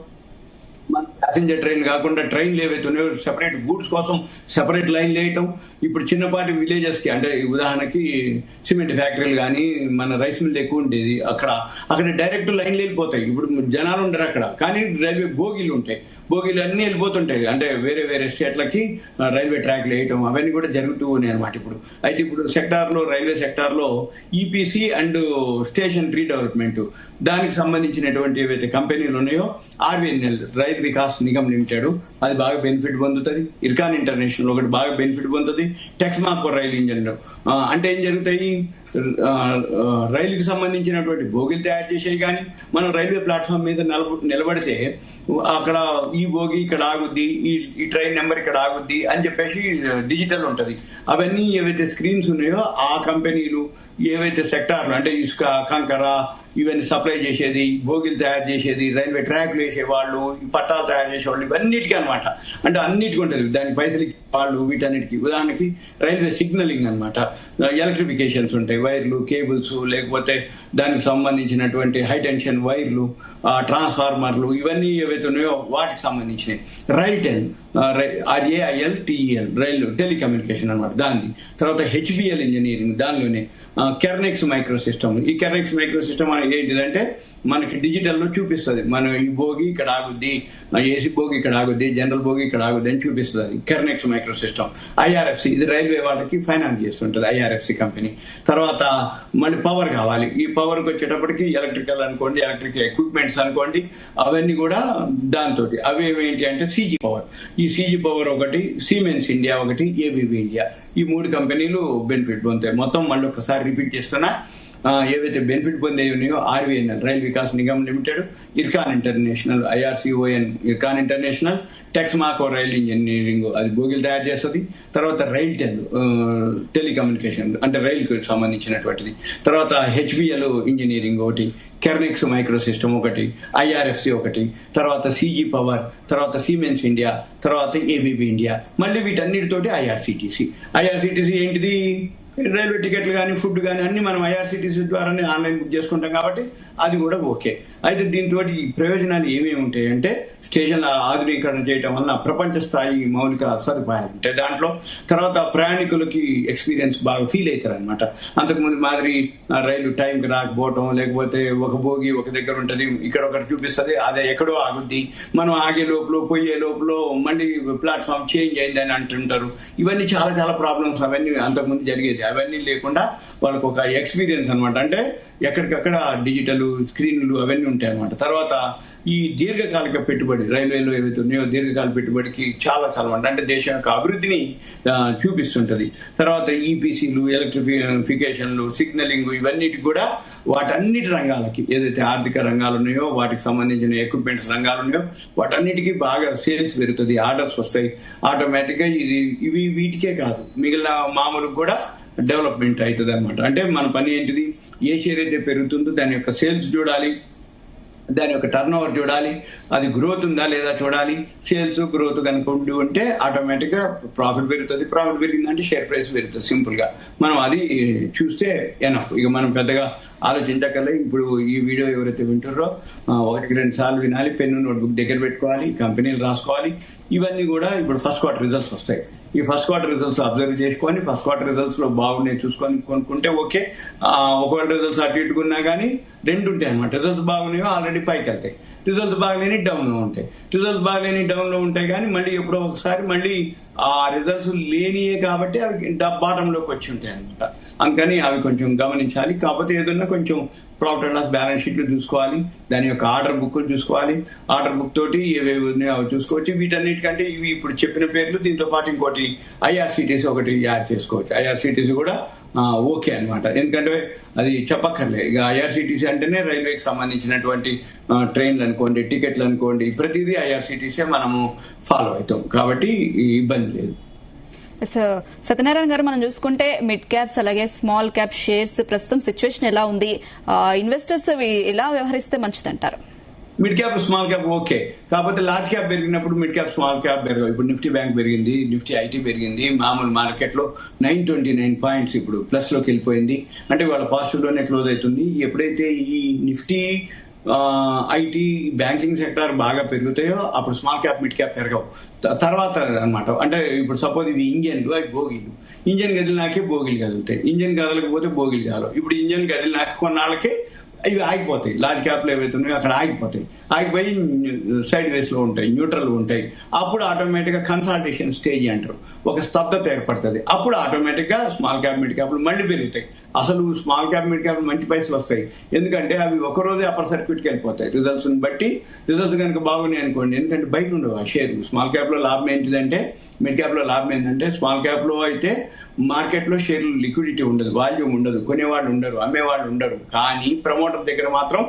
మన ప్యాసింజర్ ట్రైన్ కాకుండా ట్రైన్లు ఏవైతే ఉన్నాయో సెపరేట్ గూడ్స్ కోసం సెపరేట్ లైన్ వేయటం. ఇప్పుడు చిన్నపాటి విలేజెస్ కి, అంటే ఉదాహరణకి సిమెంట్ ఫ్యాక్టరీలు కానీ, మన రైస్ మిల్ ఎక్కువ ఉండేది, అక్కడ డైరెక్ట్ లైన్లు వెళ్ళిపోతాయి. ఇప్పుడు జనాలు ఉండరు అక్కడ, కానీ రైల్వే బోగీలు ఉంటాయి. బోగీలు అన్ని వెళ్ళిపోతుంటాయి, అంటే వేరే వేరే స్టేట్లకి రైల్వే ట్రాక్లు వేయటం, అవన్నీ కూడా జరుగుతూ ఉన్నాయి అనమాట ఇప్పుడు. అయితే ఇప్పుడు సెక్టార్లో, రైల్వే సెక్టార్లో ఈపీసీ అండ్ స్టేషన్ రీడెవలప్మెంట్, దానికి సంబంధించినటువంటి ఏవైతే కంపెనీలు ఉన్నాయో, RVNL rail Vikas Nigam limited, అది బాగా బెనిఫిట్ పొందుతుంది. ఇర్కాన్ ఇంటర్నేషనల్ ఒకటి బాగా బెనిఫిట్ పొందుతుంది. టెక్స్మాకో రైల్ ఇంజన్, అంటే ఏం జరుగుతాయి, రైలుకి సంబంధించినటువంటి బోగీలు తయారు చేసేవి కానీ, మనం రైల్వే ప్లాట్ఫామ్ మీద నిలబడితే అక్కడ ఈ బోగి ఇక్కడ ఆగుద్ది, ఈ ట్రైన్ నెంబర్ ఇక్కడ ఆగుద్ది అని చెప్పేసి డిజిటల్ ఉంటది. అవన్నీ ఏవైతే స్క్రీన్స్ ఉన్నాయో ఆ కంపెనీలు, ఏవైతే సెక్టార్లు, అంటే ఇసుక, కంకర ఇవన్నీ సప్లై చేసేది, బోగిలు తయారు చేసేది, రైల్వే ట్రాక్లు వేసేవాళ్ళు, పట్టాలు తయారు చేసేవాళ్ళు, ఇవన్నిటికీ అనమాట. అంటే అన్నిటికీ ఉంటుంది, దానికి పైసలు వాళ్ళు, వీటన్నిటికీ. ఉదాహరణకి రైల్వే సిగ్నలింగ్ అనమాట, ఎలక్ట్రిఫికేషన్స్ ఉంటాయి, వైర్లు, కేబుల్స్, లేకపోతే దానికి సంబంధించినటువంటి హై టెన్షన్ వైర్లు, ట్రాన్స్ఫార్మర్లు, ఇవన్నీ ఏవైతే ఉన్నాయో వాటికి సంబంధించినవి. రైల్టెల్, RAILTEL, రైలు టెలికమ్యూనికేషన్ అనమాట దాన్ని. తర్వాత HBL ఇంజనీరింగ్, దానిలోనే కెర్నెక్స్ మైక్రో సిస్టమ్. ఈ కెర్నెక్స్ మైక్రో సిస్టమ్ అనేది ఏంటిదంటే మనకి డిజిటల్ లో చూపిస్తుంది, మనం ఈ బోగి ఇక్కడ ఆగుద్ది, ఏసీ బోగి ఇక్కడ ఆగుద్ది, జనరల్ బోగి ఇక్కడ ఆగుద్ది అని చూపిస్తుంది. అది కెర్నెక్స్ మైక్రో సిస్టమ్. IRFC, ఇది రైల్వే వాళ్ళకి ఫైనాన్స్ చేస్తుంటది, IRFC కంపెనీ. తర్వాత మళ్ళీ పవర్ కావాలి, ఈ పవర్కి వచ్చేటప్పటికి ఎలక్ట్రికల్ అనుకోండి, ఎలక్ట్రికల్ ఎక్విప్మెంట్స్ అనుకోండి, అవన్నీ కూడా దాంతో. అవి ఏంటి అంటే CG పవర్. ఈ CG పవర్ ఒకటి, సిమెన్స్ ఇండియా ఒకటి, ABB ఇండియా, ఈ 3 కంపెనీలు బెనిఫిట్ పొందుతాయి. మొత్తం మళ్ళీ ఒకసారి రిపీట్ చేస్తున్నా, ఏవైతే బెనిఫిట్ పొందే ఉన్నాయో RVNL rail Vikas Nigam limited, Ircon international, IRCON Ircon international, Texmaco rail engineering, అది బోగిలు తయారు చేస్తుంది. తర్వాత రైల్టెల్ టెలికమ్యూనికేషన్, అంటే రైలుకి సంబంధించినటువంటిది. తర్వాత HBL ఇంజనీరింగ్ ఒకటి, కెర్నెక్స్ మైక్రో సిస్టమ్ ఒకటి, IRFC ఒకటి, తర్వాత CG పవర్, తర్వాత సిమెన్స్ ఇండియా, తర్వాత ABB ఇండియా, మళ్ళీ వీటన్నిటితోటి IRCTC ఏంటిది, రైల్వే టికెట్లు కానీ, ఫుడ్ కానీ అన్ని మనం IRCTC ద్వారానే ఆన్లైన్ బుక్ చేసుకుంటాం కాబట్టి అది కూడా ఓకే. అయితే దీంతో ప్రయోజనాలు ఏమేమి ఉంటాయంటే, స్టేషన్ల ఆధునీకరణ చేయడం వలన ప్రపంచ స్థాయి మౌలిక సదుపాయాలు ఉంటాయి దాంట్లో. తర్వాత ప్రయాణికులకి ఎక్స్పీరియన్స్ బాగా ఫీల్ అవుతారు అనమాట. అంతకుముందు మాదిరి రైలు టైంకి రాకపోవటం, లేకపోతే ఒక భోగి ఒక దగ్గర ఉంటుంది, ఇక్కడ ఒకటి చూపిస్తుంది, అదే ఎక్కడో ఆగుద్ది, మనం ఆగే లోపల, పోయే లోపల మళ్ళీ ప్లాట్ఫామ్ చేంజ్ అయిందని అంటుంటారు. ఇవన్నీ చాలా చాలా ప్రాబ్లమ్స్ అవన్నీ అంతకుముందు జరిగేది. అవన్నీ లేకుండా వాళ్ళకు ఒక ఎక్స్పీరియన్స్ అనమాట, అంటే ఎక్కడికక్కడ డిజిటల్ స్క్రీన్లు అవన్నీ ఉంటాయి అనమాట. తర్వాత ఈ దీర్ఘకాలిక పెట్టుబడి, రైల్వేలో ఏవైతే ఉన్నాయో దీర్ఘకాలిక పెట్టుబడికి చాలా చాలా అంటే దేశం యొక్క అభివృద్ధిని చూపిస్తుంటది. తర్వాత EPCలు, ఎలక్ట్రిఫికేషన్లు, సిగ్నలింగ్, ఇవన్నిటికి కూడా వాటన్నిటి రంగాలకి ఏదైతే ఆర్థిక రంగాలు ఉన్నాయో, వాటికి సంబంధించిన ఎక్విప్మెంట్స్ రంగాలు ఉన్నాయో వాటన్నిటికీ బాగా సేల్స్ పెరుగుతుంది, ఆర్డర్స్ వస్తాయి ఆటోమేటిక్ గా. ఇవి వీటికే కాదు, మిగిలిన మామూలు కూడా డెవలప్మెంట్ అవుతుంది అనమాట. అంటే మన పని ఏంటిది, ఏ షేర్ అయితే పెరుగుతుందో దాని యొక్క సేల్స్ చూడాలి, దాని యొక్క టర్న్ ఓవర్ చూడాలి, అది గ్రోత్ ఉందా లేదా చూడాలి. సేల్స్ గ్రోత్ కనుక ఉంటే ఆటోమేటిక్ గా ప్రాఫిట్ పెరుగుతుంది. ప్రాఫిట్ పెరిగిందంటే షేర్ ప్రైస్ పెరుగుతుంది. సింపుల్ గా మనం అది చూస్తే ఎనఫ్. ఇక మనం పెద్దగా ఆలోచించగల. ఇప్పుడు ఈ వీడియో ఎవరైతే వింటారో 1-2 సార్లు వినాలి, పెన్ను నోట్బుక్ దగ్గర పెట్టుకోవాలి, కంపెనీలు రాసుకోవాలి. ఇవన్నీ కూడా ఇప్పుడు ఫస్ట్ క్వార్టర్ రిజల్ట్స్ వస్తాయి. ఈ ఫస్ట్ క్వార్టర్ రిజల్ట్స్ అబ్జర్వ్ చేసుకొని ఫస్ట్ క్వార్టర్ రిజల్ట్స్ లో బాగున్నాయి చూసుకొని కొనుక్కుంటే ఓకే. ఒకవేళ రిజల్ట్స్ అటు ఇటుకున్నా కానీ 2 ఉంటాయి అనమాట. రిజల్ట్స్ బాగున్నాయో ఆల్రెడీ పైకి వెళ్తాయి, రిజల్ట్స్ బాగాలేని డౌన్ లో ఉంటాయి. రిజల్ట్స్ బాగాలేని డౌన్ లో ఉంటాయి కానీ మళ్ళీ ఎప్పుడో ఒకసారి మళ్ళీ ఆ రిజల్ట్స్ లేనియే కాబట్టి అవి బాటం లోకి వచ్చి ఉంటాయి అనమాట. అందుకని అవి కొంచెం గమనించాలి. కాకపోతే ఏదన్నా కొంచెం ప్రాఫిట్ అండ్ లాస్ బ్యాలెన్స్ షీట్లు చూసుకోవాలి, దాని యొక్క ఆర్డర్ బుక్ చూసుకోవాలి. ఆర్డర్ బుక్ తోటి ఏవేవి ఉన్నాయో అవి చూసుకోవచ్చు. వీటన్నిటికంటే ఇవి ఇప్పుడు చెప్పిన పేర్లు, దీంతో పాటు ఇంకోటి IRCTC ఒకటి యాడ్ చేసుకోవచ్చు. IRCTC కూడా ఓకే అనమాట. ఎందుకంటే అది చెప్పక్కర్లే. ఇక IRCTC అంటేనే రైల్వేకి సంబంధించినటువంటి ట్రైన్లు అనుకోండి, టికెట్లు అనుకోండి, ప్రతిదీ IRCTC మనము ఫాలో అవుతాం కాబట్టి ఇబ్బంది లేదు. సత్యనారాయణ గారు, మనం చూసుకుంటే మిడ్ క్యాప్స్ అలాగే స్మాల్ క్యాప్ షేర్స్ ప్రస్తుతం సిచ్యువేషన్ ఎలా ఉంది? ఇన్వెస్టర్స్ ఎలా వ్యవహరిస్తే మంచిదంటారు? Mid cap small cap okay. కాకపోతే లార్జ్ క్యాప్ పెరిగినప్పుడు మిడ్ క్యాప్ స్మాల్ క్యాప్ పెరగవు. ఇప్పుడు నిఫ్టీ బ్యాంక్ పెరిగింది, నిఫ్టీ ఐటీ పెరిగింది. మామూలు మార్కెట్ లో 929 పాయింట్స్ ఇప్పుడు ప్లస్ లోకి వెళ్ళిపోయింది. అంటే వాళ్ళ పాజిటివ్ లోనే క్లోజ్ అవుతుంది. ఎప్పుడైతే ఈ నిఫ్టీ ఐటీ బ్యాంకింగ్ సెక్టర్ బాగా పెరుగుతాయో అప్పుడు స్మాల్ క్యాప్ మిడ్ క్యాప్ పెరగవు తర్వాత అనమాట. అంటే ఇప్పుడు సపోజ్ ఇది ఇంజన్లు, అవి బోగీలు. ఇంజన్ గదిలినాకే బోగీలు కదులుతాయి, ఇంజన్ కదలకపోతే బోగీలు కాదు. ఇప్పుడు ఇంజన్ గదిలినాక కొన్నాళ్ళకి ఇవి ఆగిపోతాయి. లార్జ్ క్యాప్లు ఏవైతే ఉన్నాయో అక్కడ ఆగిపోతాయి. ఆగిపోయి సైడ్ వేస్ లో ఉంటాయి, న్యూట్రల్ ఉంటాయి. అప్పుడు ఆటోమేటిక్ గా కన్సల్టేషన్ స్టేజ్ అంటారు, ఒక స్తబ్దత ఏర్పడుతుంది. అప్పుడు ఆటోమేటిక్ గా స్మాల్ క్యాప్ మిడ్ క్యాప్లు మళ్ళీ పెరుగుతాయి. అసలు స్మాల్ క్యాప్ మిడ్ క్యాప్ మంచి పైసలు వస్తాయి. ఎందుకంటే అవి ఒక రోజే అప్పర్ సర్క్యూట్కి వెళ్ళిపోతాయి రిజల్ట్స్ బట్టి. రిజల్ట్స్ కనుక బాగున్నాయి అనుకోండి, ఎందుకంటే బయట ఉండవు ఆ షేర్. స్మాల్ క్యాప్ లో లాభం ఏంటిదంటే, మిడ్ క్యాప్ లో లాభం ఏంటంటే, స్మాల్ క్యాప్ లో అయితే మార్కెట్ లో షేర్లు లిక్విడిటీ ఉండదు, వాల్యూమ్ ఉండదు, కొనేవాళ్ళు ఉండరు, అమ్మేవాళ్ళు ఉండరు. కానీ ప్రమోటర్ దగ్గర మాత్రం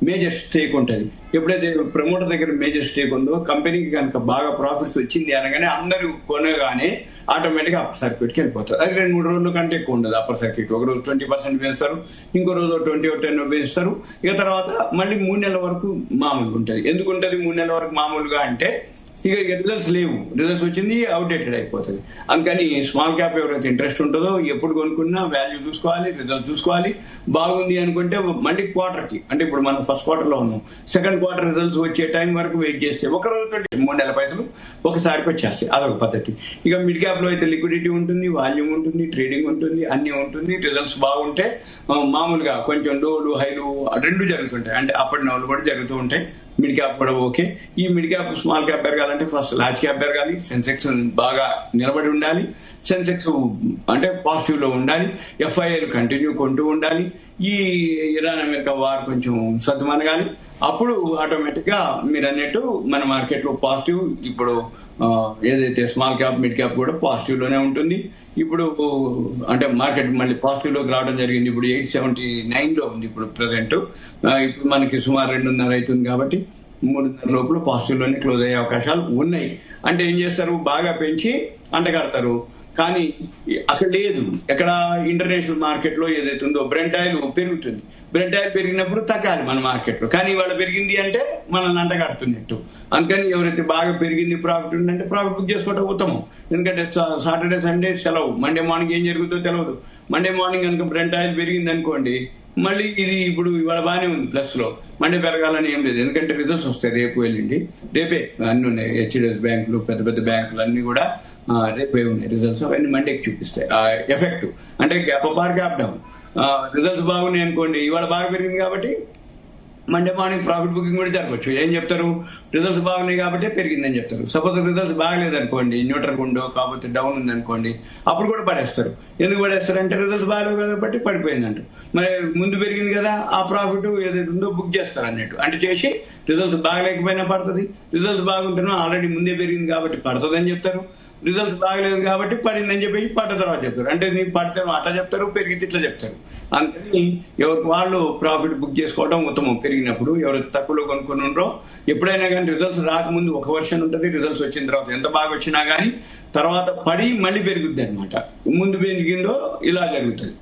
మేజర్ స్టేక్ ఉంటుంది. ఎప్పుడైతే ప్రమోటర్ దగ్గర మేజర్ స్టేక్ ఉందో, కంపెనీకి కనుక బాగా ప్రాఫిట్స్ వచ్చింది అనగానే అందరూ కొనగానే ఆటోమేటిక్ అప్పర్ సర్క్యూట్కి వెళ్ళిపోతారు. అది 2-3 రోజుల కంటే ఎక్కువ ఉండదు అప్పర్ సర్క్యూట్. ఒక రోజు 20% పెంచుతారు, ఇంకో రోజు 20-10 పెంచుతారు. ఇక తర్వాత మళ్ళీ 3 నెలల వరకు మామూలుగా ఉంటుంది. ఎందుకు ఉంటుంది 3 నెలల వరకు మామూలుగా అంటే, ఇక రిజల్ట్స్ లేవు, రిజల్ట్స్ వచ్చింది అవుట్డేటెడ్ అయిపోతుంది. అందుకని స్మాల్ క్యాప్ ఎవరైతే ఇంట్రెస్ట్ ఉంటుందో ఎప్పుడు కొనుక్కున్నా వాల్యూ చూసుకోవాలి, రిజల్ట్ చూసుకోవాలి. బాగుంది అనుకుంటే మళ్ళీ క్వార్టర్కి, అంటే ఇప్పుడు మనం ఫస్ట్ క్వార్టర్ లో ఉన్నాం, సెకండ్ క్వార్టర్ రిజల్ట్స్ వచ్చే టైం వరకు వెయిట్ చేస్తే ఒక రోజుతో 3 నెలల పైసలు ఒకసారికి వచ్చేస్తాయి. అదొక పద్ధతి. ఇక మిడ్ క్యాప్ లో అయితే లిక్విడిటీ ఉంటుంది, వాల్యూమ్ ఉంటుంది, ట్రేడింగ్ ఉంటుంది, అన్ని ఉంటుంది. రిజల్ట్స్ బాగుంటే మామూలుగా కొంచెం లోలు హైలు 2 జరుగుతుంటాయి, అంటే అప్ అండ్ డౌన్లు కూడా జరుగుతూ ఉంటాయి. మిడ్ క్యాప్ కూడా ఓకే. ఈ మిడ్ క్యాప్ స్మాల్ క్యాప్ పెరగాలంటే ఫస్ట్ లార్జ్ క్యాప్ పెరగాలి, సెన్సెక్స్ బాగా నిలబడి ఉండాలి, సెన్సెక్స్ అంటే పాజిటివ్ లో ఉండాలి, FIIలు కంటిన్యూ కొంటూ ఉండాలి. ఈ ఇరాన్ అమెరికా వార్ కొంచెం సర్దుమనగాలి. అప్పుడు ఆటోమేటిక్ గా మీరు అన్నట్టు మన మార్కెట్ లో పాజిటివ్. ఇప్పుడు ఏదైతే స్మాల్ క్యాప్ మిడ్ క్యాప్ కూడా పాజిటివ్ లోనే ఉంటుంది. ఇప్పుడు అంటే మార్కెట్ మళ్ళీ పాజిటివ్ లోకి రావడం జరిగింది. ఇప్పుడు 879 లో ఉంది ఇప్పుడు ప్రెసెంట్. ఇప్పుడు మనకి సుమారు 2.5 అవుతుంది కాబట్టి 3.5 లోపల పాజిటివ్ లోనే క్లోజ్ అయ్యే అవకాశాలు ఉన్నాయి. అంటే ఏం చేస్తారు, బాగా పెంచి అంటగడతారు. కానీ అక్కడ లేదు. ఎక్కడ ఇంటర్నేషనల్ మార్కెట్ లో ఏదైతే ఉందో బ్రెంట్ ఆయిల్ పెరుగుతుంది. బ్రెంట్ ఆయిల్ పెరిగినప్పుడు తగ్గాలి మన మార్కెట్ లో. కానీ ఇవాళ పెరిగింది అంటే మనల్ని అంటగడుతున్నట్టు. అందుకని ఎవరైతే బాగా పెరిగింది ప్రాఫిట్ ఉందంటే ప్రాఫిట్ బుక్ చేసుకోవడం ఉత్తమం. ఎందుకంటే సాటర్డే సండే సెలవు, మండే మార్నింగ్ ఏం జరుగుతుందో తెలియదు. మండే మార్నింగ్ కనుక బ్రెంట్ ఆయిల్ పెరిగింది అనుకోండి, మళ్ళీ ఇది ఇప్పుడు ఇవాళ బాగానే ఉంది ప్లస్ లో, మండే పెరగాలని ఏం లేదు. ఎందుకంటే రిజల్ట్స్ వస్తాయి రేపు వెళ్ళండి, రేపే అన్ని ఉన్నాయి. HDFC బ్యాంకులు, పెద్ద పెద్ద బ్యాంకులు అన్ని కూడా రేపే ఉన్నాయి రిజల్ట్స్. అవన్నీ మండేకి చూపిస్తాయి ఎఫెక్ట్. అంటే gap up or gap down. Results బాగున్నాయి అనుకోండి, ఇవాళ బాగా పెరిగింది కాబట్టి మండే మార్నింగ్ ప్రాఫిట్ బుకింగ్ కూడా జరగవచ్చు. ఏం చెప్తారు, రిజల్ట్స్ బాగున్నాయి కాబట్టి పెరిగిందని చెప్తారు. సపోజ్ రిజల్ట్స్ బాగలేదు అనుకోండి, న్యూట్రల్ ఉండో కాకపోతే డౌన్ ఉంది అనుకోండి, అప్పుడు కూడా పడేస్తారు. ఎందుకు పడేస్తారు అంటే రిజల్ట్స్ బాగలేవు కాబట్టి పడిపోయిందంట. మరి ముందు పెరిగింది కదా, ఆ ప్రాఫిట్ ఏదైతే ఉందో బుక్ చేస్తారు అన్నట్టు. అంటే చేసి రిజల్ట్స్ బాగలేకపోయినా పడుతుంది, రిజల్ట్స్ బాగుంటున్నా ఆల్రెడీ ముందే పెరిగింది కాబట్టి పడుతుంది అని చెప్తారు. రిజల్ట్స్ బాగలేదు కాబట్టి పడిందని చెప్పేసి పడ్డ తర్వాత చెప్తారు. అంటే నీకు పడితే అట్లా చెప్తారు, పెరిగితే ఇట్లా చెప్తారు. అందుకని ఎవరికి వాళ్ళు ప్రాఫిట్ బుక్ చేసుకోవడం ఉత్తమం. పెరిగినప్పుడు ఎవరు తక్కువలో కొనుక్కొని ఉండరో, ఎప్పుడైనా కానీ రిజల్ట్స్ రాకముందు ఒక వర్షన్ ఉంటుంది, రిజల్ట్స్ వచ్చిన తర్వాత ఎంత బాగా వచ్చినా కానీ తర్వాత పడి మళ్ళీ పెరుగుద్ది అనమాట. ముందు పెరిగిందో ఇలా జరుగుతుంది.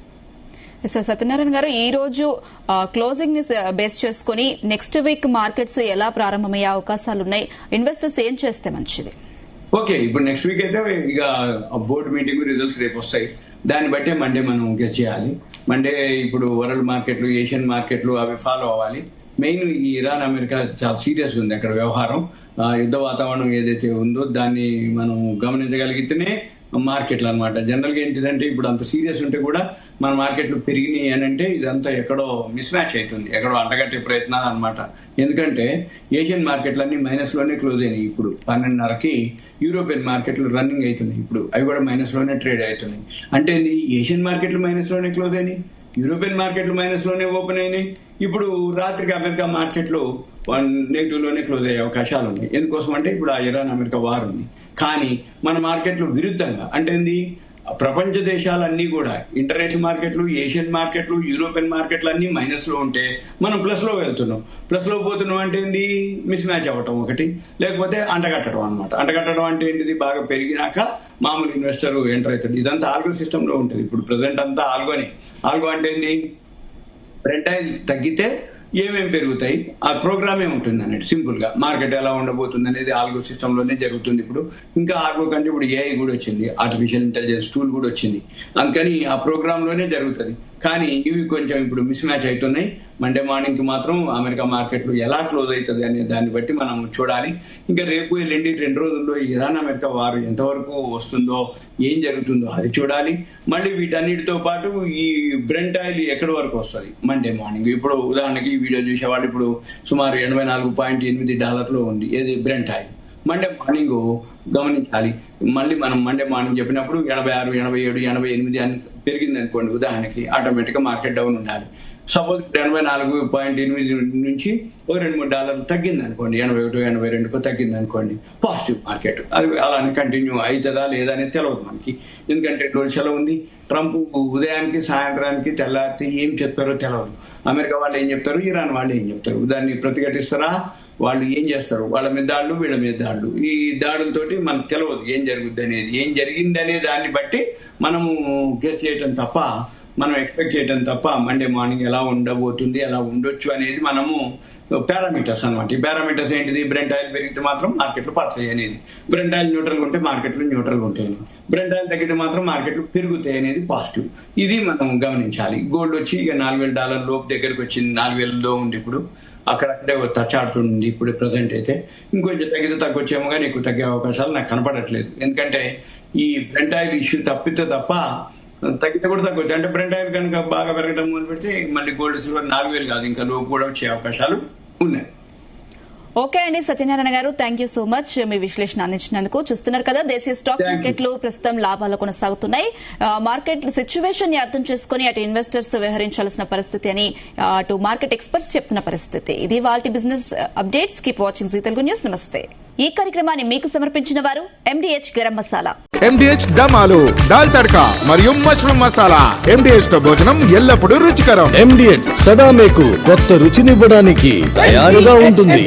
సార్ సత్యనారాయణ గారు, ఈ రోజు క్లోజింగ్ ని బేస్ చేసుకుని నెక్స్ట్ వీక్ మార్కెట్స్ ఎలా ప్రారంభమయ్యే అవకాశాలు ఉన్నాయి, ఇన్వెస్టర్స్ ఏం చేస్తే మంచిది? ఓకే, ఇప్పుడు నెక్స్ట్ వీక్ అయితే ఇక బోర్డు మీటింగ్ రిజల్ట్స్ రేపు వస్తాయి. దాన్ని బట్టే మండే మనం గెస్ చేయాలి. మండే ఇప్పుడు వరల్డ్ మార్కెట్లు, ఏషియన్ మార్కెట్లు అవి ఫాలో అవ్వాలి. మెయిన్ ఈ ఇరాన్ అమెరికా చాలా సీరియస్ ఉంది అక్కడ వ్యవహారం. యుద్ధ వాతావరణం ఏదైతే ఉందో దాన్ని మనం గమనించగలిగితేనే మార్కెట్లు అనమాట. జనరల్ గా ఏంటిదంటే ఇప్పుడు అంత సీరియస్ ఉంటే కూడా మన మార్కెట్లు పెరిగినాయి అని అంటే ఇదంతా ఎక్కడో మిస్ మ్యాచ్ అవుతుంది, ఎక్కడో అంటగట్టే ప్రయత్నాలు అనమాట. ఎందుకంటే ఏషియన్ మార్కెట్లన్నీ మైనస్ లోనే క్లోజ్ అయినాయి. ఇప్పుడు 12:30కి యూరోపియన్ మార్కెట్లు రన్నింగ్ అవుతున్నాయి. ఇప్పుడు అవి కూడా మైనస్ లోనే ట్రేడ్ అవుతున్నాయి. అంటే ఏషియన్ మార్కెట్లు మైనస్ లోనే క్లోజ్ అయినాయి, యూరోపియన్ మార్కెట్లు మైనస్ లోనే ఓపెన్ అయినాయి. ఇప్పుడు రాత్రికి అమెరికా మార్కెట్లు నెగిటివ్ లోనే క్లోజ్ అయ్యే అవకాశాలు ఉన్నాయి. ఎందుకోసం అంటే ఇప్పుడు ఆ ఇరాన్ అమెరికా వార్ ఉంది. కానీ మన మార్కెట్లు విరుద్ధంగా అంటే ఏంది, ప్రపంచ దేశాలన్నీ కూడా ఇంటర్నేషనల్ మార్కెట్లు, ఏషియన్ మార్కెట్లు, యూరోపియన్ మార్కెట్లు అన్ని మైనస్ లో ఉంటే మనం ప్లస్ లో వెళ్తున్నాం. ప్లస్ లో పోతున్నాం అంటే ఏంది, మిస్ మ్యాచ్ అవ్వటం ఒకటి, లేకపోతే అంటగట్టడం అనమాట. అంటగట్టడం అంటే ఏంటిది, బాగా పెరిగినాక మామూలు ఇన్వెస్టర్ ఎంటర్ అవుతుంది. ఇదంతా ఆల్గో సిస్టమ్ లో ఉంటుంది. ఇప్పుడు ప్రెసెంట్ అంతా ఆల్గోనే. ఆల్గో అంటే ఏంది, బ్రెంట్ ఆయిల్ తగ్గితే ఏమేమి పెరుగుతాయి ఆ ప్రోగ్రామే ఉంటుంది అన్నట్టు. సింపుల్ గా మార్కెట్ ఎలా ఉండబోతుంది అనేది ఆల్గో సిస్టమ్ లోనే జరుగుతుంది. ఇప్పుడు ఇంకా ఆల్గో కంటే ఇప్పుడు ఏఐ కూడా వచ్చింది, ఆర్టిఫిషియల్ ఇంటెలిజెన్స్ టూల్ కూడా వచ్చింది. అందుకని ఆ ప్రోగ్రామ్ లోనే జరుగుతుంది. కానీ ఇవి కొంచెం ఇప్పుడు మిస్ మ్యాచ్ అవుతున్నాయి. మండే మార్నింగ్ కి మాత్రం అమెరికా మార్కెట్లు ఎలా క్లోజ్ అవుతుంది అనే దాన్ని బట్టి మనం చూడాలి. ఇంకా రేపు ఎల్లుండి 2 రోజుల్లో ఇరాన్ అమెరికా వారు ఎంతవరకు వస్తుందో, ఏం జరుగుతుందో అది చూడాలి. మళ్ళీ వీటన్నిటితో పాటు ఈ బ్రెంట్ ఆయిల్ ఎక్కడి వరకు వస్తుంది మండే మార్నింగ్. ఇప్పుడు ఉదాహరణకి వీడియో చూసేవాళ్ళు ఇప్పుడు సుమారు $84.8 ఉంది ఏది బ్రెంట్ ఆయిల్. మండే మార్నింగ్ గమనించాలి. మళ్ళీ మనం మండే మార్నింగ్ చెప్పినప్పుడు 86, 87, 88 అని పెరిగింది అనుకోండి ఉదాహరణకి, ఆటోమేటిక్ గా మార్కెట్ డౌన్ ఉండాలి. సపోజ్ 84.8 నుంచి $2-3 తగ్గింది అనుకోండి, 81, 82 తగ్గింది అనుకోండి, పాజిటివ్ మార్కెట్. అది అలానే కంటిన్యూ అవుతుందా లేదా అనేది తెలియదు మనకి. ఎందుకంటే 2 రోజుల సెలవు ఉంది. ట్రంప్ ఉదయానికి సాయంత్రానికి తెల్లారితే ఏం చెప్తారో తెలియదు. అమెరికా వాళ్ళు ఏం చెప్తారు, ఇరాన్ వాళ్ళు ఏం చెప్తారు, దాన్ని ప్రతిఘటిస్తారా, వాళ్ళు ఏం చేస్తారు, వాళ్ళ మీద దాడులు, వీళ్ళ మీద దాడులు. ఈ దాడులతోటి మనకు తెలియదు ఏం జరుగుద్ది అనేది. ఏం జరిగింది అనే దాన్ని బట్టి మనము గెస్ చేయటం తప్ప, మనం ఎక్స్పెక్ట్ చేయటం తప్ప మండే మార్నింగ్ ఎలా ఉండబోతుంది, ఎలా ఉండొచ్చు అనేది మనము పారామీటర్స్ అనమాట. ఈ పారామీటర్స్ ఏంటిది, బ్రెంట్ ఆయిల్ పెరిగితే మాత్రం మార్కెట్లు పడతాయి అనేది, బ్రెంట్ ఆయిల్ న్యూట్రల్ ఉంటే మార్కెట్లు న్యూట్రల్ ఉంటాయి, బ్రెంట్ ఆయిల్ తగ్గితే మాత్రం మార్కెట్లు పెరుగుతాయి అనేది పాజిటివ్. ఇది మనం గమనించాలి. గోల్డ్ వచ్చి ఇక $4,000 లోపు దగ్గరకు వచ్చింది, 4,000లో ఉంది ఇప్పుడు. అక్కడక్కడే తచ్చాడుతుంది ఇప్పుడు ప్రెసెంట్ అయితే. ఇంకొంచెం తగ్గితే తగ్గొచ్చేమో కానీ ఎక్కువ తగ్గే అవకాశాలు నాకు కనపడట్లేదు. ఎందుకంటే ఈ బ్రెంట్ ఆయిల్ ఇష్యూ తప్పితే తప్ప తగ్గితే కూడా తగ్గొచ్చు. అంటే బ్రెంట్ ఆయిల్ కనుక బాగా పెరగడం మొదలు పెడితే మళ్ళీ గోల్డ్ సిల్వర్ 4,000 కాదు ఇంకా లోపు కూడా వచ్చే అవకాశాలు ఉన్నాయి. ఓకే అండి సత్యనారాయణ గారు, థ్యాంక్ యూ సో మచ్ మీ విశ్లేషణ అందించినందుకు. చూస్తున్నారు కదా, దేశీయ స్టాక్ మార్కెట్లు ప్రస్తుతం లాభాలు కొనసాగుతున్నాయి. మార్కెట్ సిచ్యువేషన్ ని అర్థం చేసుకుని అటు ఇన్వెస్టర్స్ వ్యవహరించాల్సిన పరిస్థితి అని అటు మార్కెట్ ఎక్స్పర్ట్స్ చెప్తున్న పరిస్థితి. ఇది వాటి business updates. Keep watching Zee Telugu news. నమస్తే. ఈ కార్యక్రమాన్ని మీకు సమర్పించిన వారు MDH గరం మసాలా, MDH దమాలు, దాల్ తడకా మరియు మష్రూమ్ మసాలా. MDH తో భోజనం ఎల్లప్పుడూ రుచికరం. MDH సదా మీకు కొత్త రుచినివ్వడానికి తయారుగా ఉంటుంది.